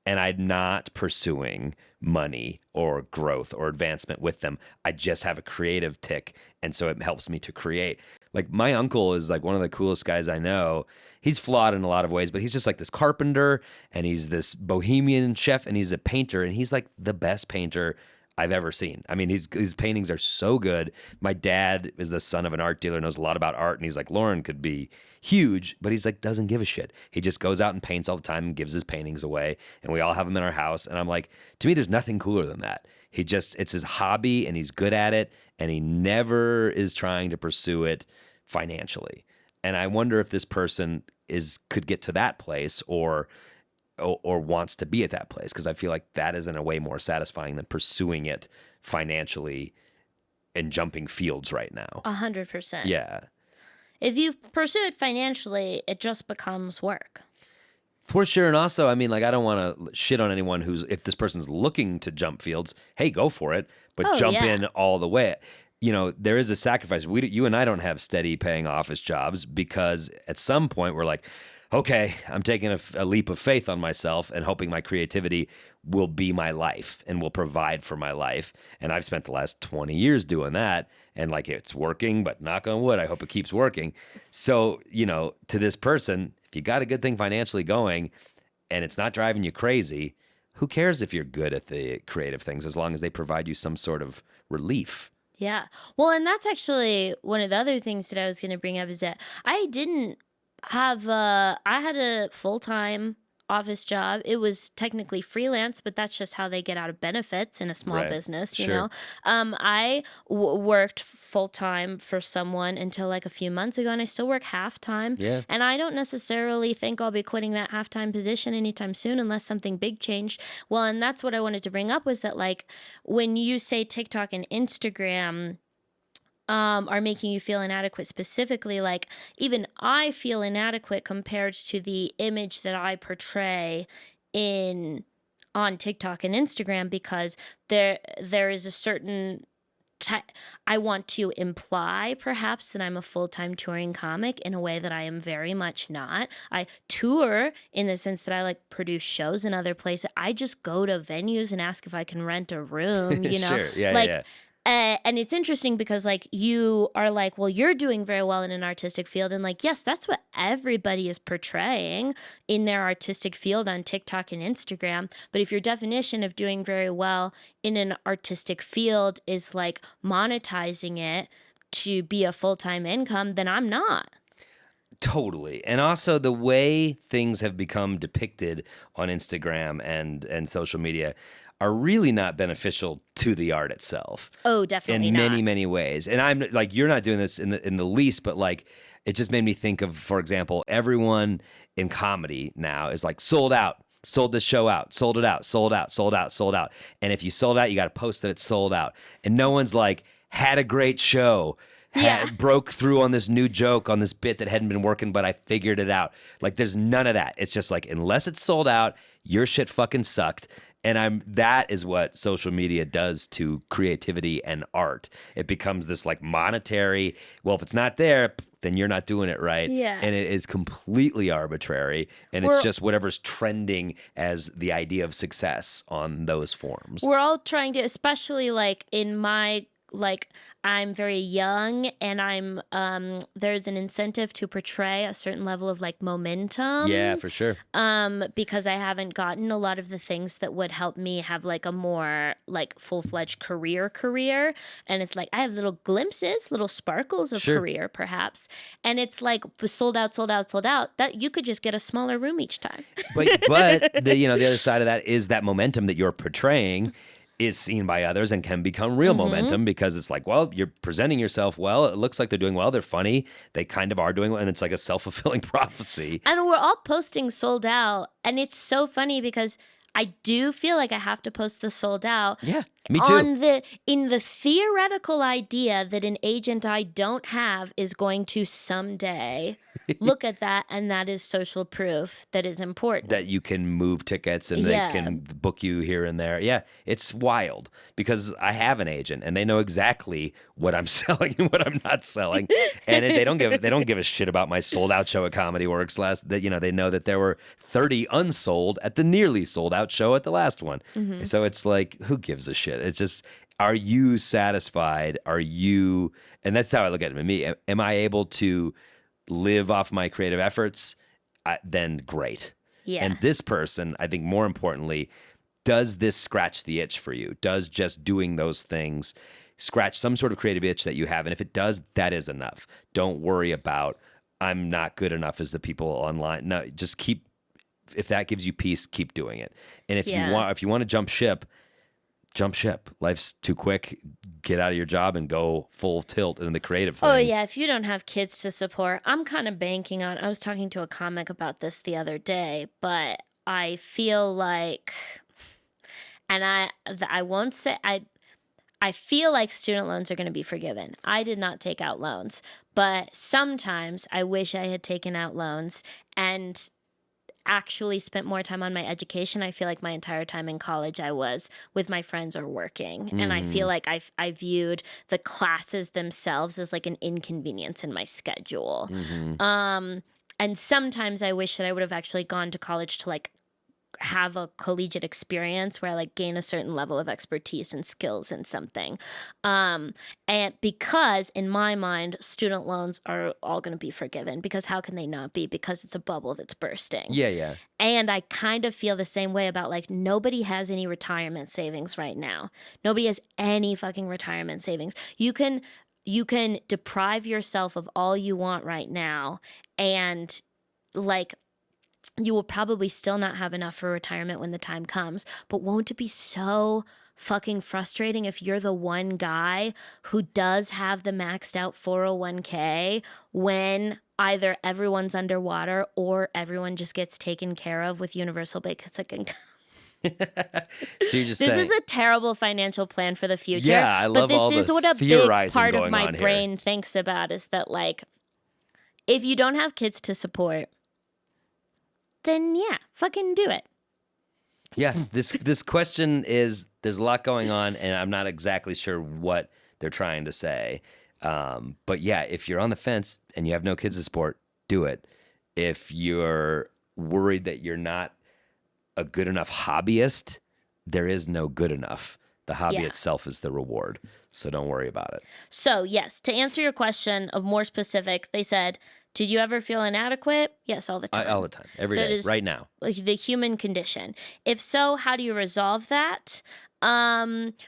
And I'm not pursuing money or growth or advancement with them. I just have a creative tick, and so it helps me to create. Like my uncle is like one of the coolest guys I know. He's flawed in a lot of ways, but he's just like this carpenter, and he's this bohemian chef, and he's a painter, and he's like the best painter I've ever seen. I mean, his paintings are so good. My dad is the son of an art dealer, knows a lot about art, and he's like, Lauren could be huge, but he's like, doesn't give a shit. He just goes out and paints all the time and gives his paintings away, and we all have them in our house. And I'm like, to me, there's nothing cooler than that. It's his hobby, and he's good at it, and he never is trying to pursue it financially. And I wonder if this person could get to that place or wants to be at that place, because I feel like that is in a way more satisfying than pursuing it financially and jumping fields right now. 100%. Yeah. If you pursue it financially, it just becomes work. For sure. And also, I mean, like, I don't want to shit on anyone if this person's looking to jump fields, hey, go for it, but jump in all the way. There is a sacrifice. You and I don't have steady paying office jobs because at some point we're like, okay, I'm taking a leap of faith on myself and hoping my creativity will be my life and will provide for my life. And I've spent the last 20 years doing that. And like, it's working, but knock on wood, I hope it keeps working. So, to this person, if you got a good thing financially going and it's not driving you crazy, who cares if you're good at the creative things as long as they provide you some sort of relief? Yeah. Well, and that's actually one of the other things that I was going to bring up is that I had a full-time office job. It was technically freelance, but that's just how they get out of benefits in a small business, you know? I worked full-time for someone until like a few months ago, and I still work half-time. Yeah. And I don't necessarily think I'll be quitting that half-time position anytime soon unless something big changed. Well, and that's what I wanted to bring up was that like when you say TikTok and Instagram are making you feel inadequate specifically, like even I feel inadequate compared to the image that I portray on TikTok and Instagram, because there is a certain I want to imply perhaps that I'm a full-time touring comic in a way that I am very much not. I tour in the sense that I like produce shows in other places. I just go to venues and ask if I can rent a room, Sure. Yeah, like yeah. and it's interesting because like you are like, well, you're doing very well in an artistic field, and like, yes, that's what everybody is portraying in their artistic field on TikTok and Instagram. But if your definition of doing very well in an artistic field is like monetizing it to be a full-time income, then I'm not. Totally. And also the way things have become depicted on Instagram and social media are really not beneficial to the art itself. Oh, definitely in not. many, many ways. And I'm like, you're not doing this in the least, but like, it just made me think of, for example, everyone in comedy now is like sold out, sold this show out, sold it out, sold out, sold out, sold out. And if you sold out, you got to post that it's sold out. And no one's like, had a great show. Broke through on this new joke, on this bit that hadn't been working, but I figured it out. Like, there's none of that. It's just like, unless it's sold out, your shit fucking sucked. And that is what social media does to creativity and art. It becomes this like monetary, well, if it's not there, then you're not doing it right. Yeah. And it is completely arbitrary. And it's just whatever's trending as the idea of success on those forms. We're all trying to, especially like in my, like I'm very young and I'm there's an incentive to portray a certain level of like momentum. Yeah, for sure. Because I haven't gotten a lot of the things that would help me have like a more like full-fledged career. And it's like I have little glimpses, little sparkles of career perhaps. And it's like sold out, that you could just get a smaller room each time. But the other side of that is that momentum that you're portraying is seen by others and can become real momentum because it's like, well, you're presenting yourself well. It looks like they're doing well. They're funny. They kind of are doing well. And it's like a self-fulfilling prophecy. And we're all posting sold out. And it's so funny because I do feel like I have to post the sold out. Yeah, me too. In the theoretical idea that an agent I don't have is going to someday look at that, and that is social proof that is important. That you can move tickets and they can book you here and there. Yeah, it's wild because I have an agent and they know exactly what I'm selling and what I'm not selling, and they don't give a shit about my sold out show at Comedy Works they know that there were 30 unsold at the nearly sold out show at the last one. So it's like, who gives a shit? It's just, are you satisfied? And that's how I look at it. Me, am I able to live off my creative efforts? Then great. Yeah. And this person, I think more importantly, does this scratch the itch for you? Does just doing those things scratch some sort of creative itch that you have? And if it does, that is enough. Don't worry about, I'm not good enough as the people online. No, just keep, if that gives you peace, keep doing it. And if you want to jump ship. Life's too quick. Get out of your job and go full tilt in the creative thing. Oh, yeah. If you don't have kids to support, I'm kind of banking on, I was talking to a comic about this the other day, but I feel like, and I won't say, I feel like student loans are going to be forgiven. I did not take out loans, but sometimes I wish I had taken out loans and actually spent more time on my education. I feel like my entire time in college I was with my friends or working. And I feel like I viewed the classes themselves as like an inconvenience in my schedule. And sometimes I wish that I would have actually gone to college to like have a collegiate experience where I like gain a certain level of expertise and skills in something. And because in my mind, student loans are all going to be forgiven, because how can they not be? Because it's a bubble that's bursting. Yeah. And I kind of feel the same way about like nobody has any retirement savings right now. Nobody has any fucking retirement savings. You can deprive yourself of all you want right now, and like you will probably still not have enough for retirement when the time comes. But won't it be so fucking frustrating if you're the one guy who does have the maxed out 401k when either everyone's underwater or everyone just gets taken care of with universal basic income? So you're just this saying, is a terrible financial plan for the future. Yeah, I love all But this the is what a big theorizing part of going my on here. brain thinks about, is that like, if you don't have kids to support, then yeah, fucking do it. Yeah, this question is, there's a lot going on, and I'm not exactly sure what they're trying to say. But yeah, if you're on the fence and you have no kids to support, do it. If you're worried that you're not a good enough hobbyist, there is no good enough. The hobby itself is the reward. So don't worry about it. So yes, to answer your question of more specific, they said, did you ever feel inadequate? Yes, all the time. All the time. Every day. Right now. Like the human condition. If so, how do you resolve that?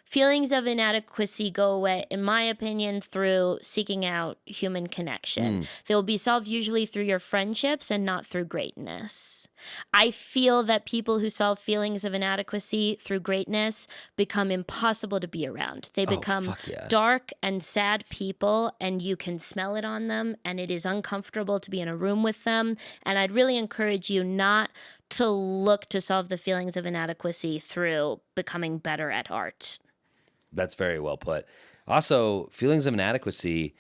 Feelings of inadequacy go away, in my opinion, through seeking out human connection. They'll be solved usually through your friendships and not through greatness. I feel that people who solve feelings of inadequacy through greatness become impossible to be around. They become dark and sad people, and you can smell it on them, and it is uncomfortable to be in a room with them. And I'd really encourage you not to look to solve the feelings of inadequacy through becoming better at art. That's very well put. Also, feelings of inadequacy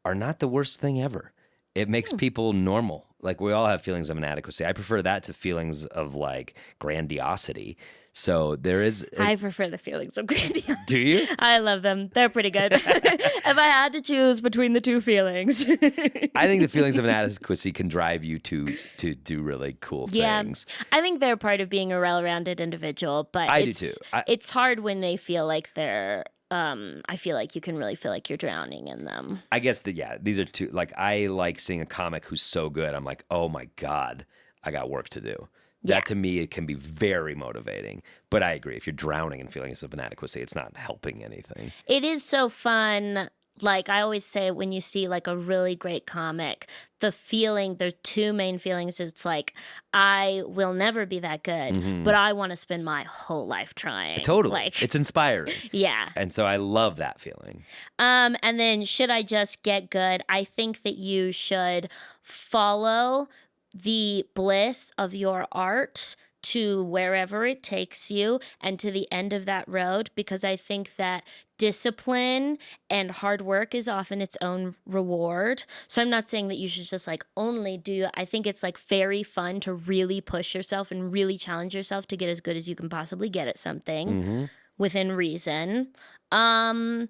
are not the worst thing ever. It makes people normal. Like, we all have feelings of inadequacy. I prefer that to feelings of like grandiosity. So there is. I prefer the feelings of grandiosity. Do you? I love them. They're pretty good. If I had to choose between the two feelings. I think the feelings of inadequacy can drive you to do really cool things. I think they're part of being a well-rounded individual, but I do too. It's hard when they feel like they're I feel like you can really feel like you're drowning in them. I guess these are two. Like, I like seeing a comic who's so good. I'm like, oh my God, I got work to do. That to me, it can be very motivating. But I agree. If you're drowning in feelings of inadequacy, it's not helping anything. It is so fun like I always say, when you see like a really great comic, there's two main feelings. It's like, I will never be that good, but I want to spend my whole life trying. Totally. Like, It's inspiring. yeah. And so I love that feeling. And then should I just get good? I think that you should follow the bliss of your art to wherever it takes you and to the end of that road, because I think that discipline and hard work is often its own reward. So I'm not saying that you should just like only do, I think it's like very fun to really push yourself and really challenge yourself to get as good as you can possibly get at something within reason. But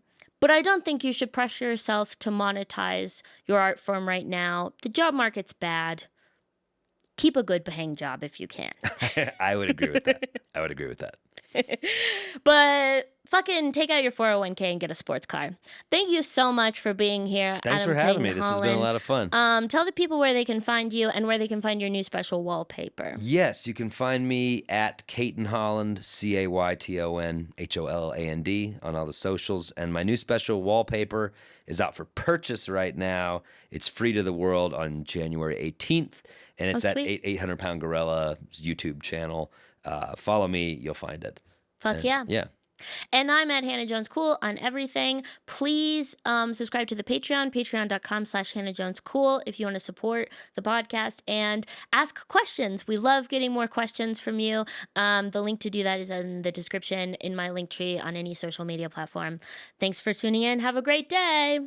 I don't think you should pressure yourself to monetize your art form right now. The job market's bad. Keep a good paying job if you can. I would agree with that. But fucking take out your 401k and get a sports car. Thank you so much for being here. Thanks Adam for having me. Clayton This has been a lot of fun. Tell the people where they can find you and where they can find your new special wallpaper. Yes, you can find me at Cayton Holland, CaytonHolland, on all the socials. And my new special wallpaper is out for purchase right now. It's free to the world on January 18th. And it's at 800 Pound Gorilla YouTube channel. Follow me, you'll find it. Yeah. Yeah. And I'm at Hannah Jones Cool on everything. Please subscribe to the Patreon, patreon.com/Hannah Jones Cool, if you want to support the podcast and ask questions. We love getting more questions from you. The link to do that is in the description in my link tree on any social media platform. Thanks for tuning in. Have a great day.